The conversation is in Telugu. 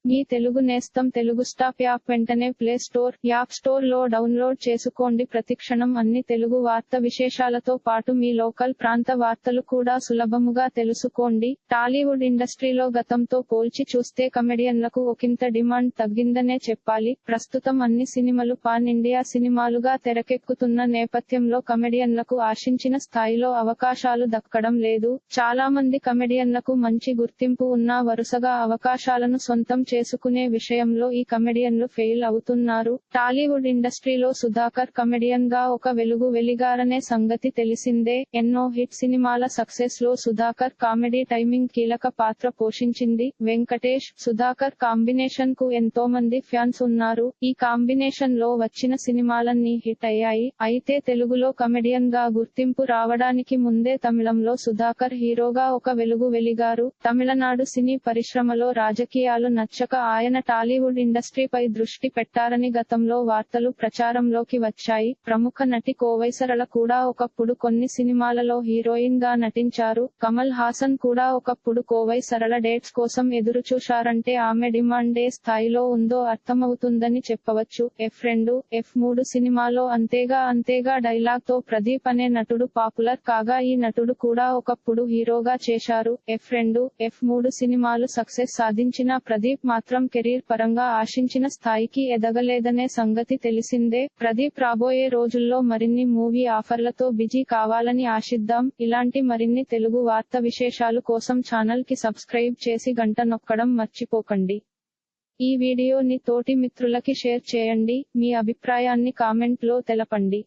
మీ తెలుగు నేస్తం తెలుగు స్టాప్ యాప్ వెంటనే ప్లే స్టోర్, యాప్ స్టోర్ లో డౌన్లోడ్ చేసుకోండి. ప్రతిక్షణం అన్ని తెలుగు వార్త విశేషాలతో పాటు మీ లోకల్ ప్రాంత వార్తలు కూడా సులభముగా తెలుసుకోండి. టాలీవుడ్ ఇండస్ట్రీలో గతంతో పోల్చి చూస్తే కమెడియన్లకు ఒకింత డిమాండ్ తగ్గిందనే చెప్పాలి. ప్రస్తుతం అన్ని సినిమాలు పాన్ ఇండియా సినిమాలుగా తెరకెక్కుతున్న నేపథ్యంలో కమెడియన్లకు ఆశించిన స్థాయిలో అవకాశాలు దక్కడం లేదు. చాలా మంది కమెడియన్లకు మంచి గుర్తింపు ఉన్నా వరుసగా అవకాశాలను సొంతం చేసుకునే విషయంలో ఈ కమెడియన్లు ఫెయిల్ అవుతున్నారు. టాలీవుడ్ ఇండస్ట్రీలో సుధాకర్ కమెడియన్ గా ఒక వెలిగారనే సంగతి తెలిసిందే. ఎన్నో హిట్ సినిమాల సక్సెస్ లో సుధాకర్ కామెడీ టైమింగ్ కీలక పాత్ర పోషించింది. వెంకటేష్, సుధాకర్ కాంబినేషన్ కు ఎంతో మంది ఫ్యాన్స్ ఉన్నారు. ఈ కాంబినేషన్ లో వచ్చిన సినిమాలన్నీ హిట్ అయ్యాయి. అయితే తెలుగులో కమెడియన్ గా గుర్తింపు రావడానికి ముందే తమిళంలో సుధాకర్ హీరోగా ఒక వెలిగారు. తమిళనాడు సినీ పరిశ్రమలో రాజకీయాలు నచ్చక ఆయన టాలీవుడ్ ఇండస్ట్రీపై దృష్టి పెట్టారని గతంలో వార్తలు ప్రచారంలోకి వచ్చాయి. ప్రముఖ నటి కోవై సరళ కూడా ఒకప్పుడు కొన్ని సినిమాలలో హీరోయిన్ గా నటించారు. కమల్ హాసన్ కూడా ఒకప్పుడు కోవై సరళ డేట్స్ కోసం ఎదురుచూశారంటే ఆమె డిమాండ్ ఏ స్థాయిలో ఉందో అర్థమవుతుందని చెప్పవచ్చు. F2, F3 సినిమాలో అంతేగా డైలాగ్ తో ప్రదీప్ అనే నటుడు పాపులర్ కాగా ఈ నటుడు కూడా ఒకప్పుడు హీరోగా చేశారు. F2, F3 సినిమాలు సక్సెస్ సాధించిన ప్రదీప్ మాత్రం కెరీర్ పరంగా ఆశించిన స్థాయికి ఎదగలేదనే సంగతి తెలిసిందే. ప్రదీప్ రాబోయే రోజుల్లో మరిన్ని మూవీ ఆఫర్లతో బిజీ కావాలని ఆశిద్దాం. ఇలాంటి మరిన్ని తెలుగు వార్త విశేషాలు కోసం ఛానల్ కి సబ్స్క్రైబ్ చేసి గంట నొక్కడం మర్చిపోకండి. ఈ వీడియోని తోటి మిత్రులకి షేర్ చేయండి. మీ అభిప్రాయాన్ని కామెంట్ లో తెలపండి.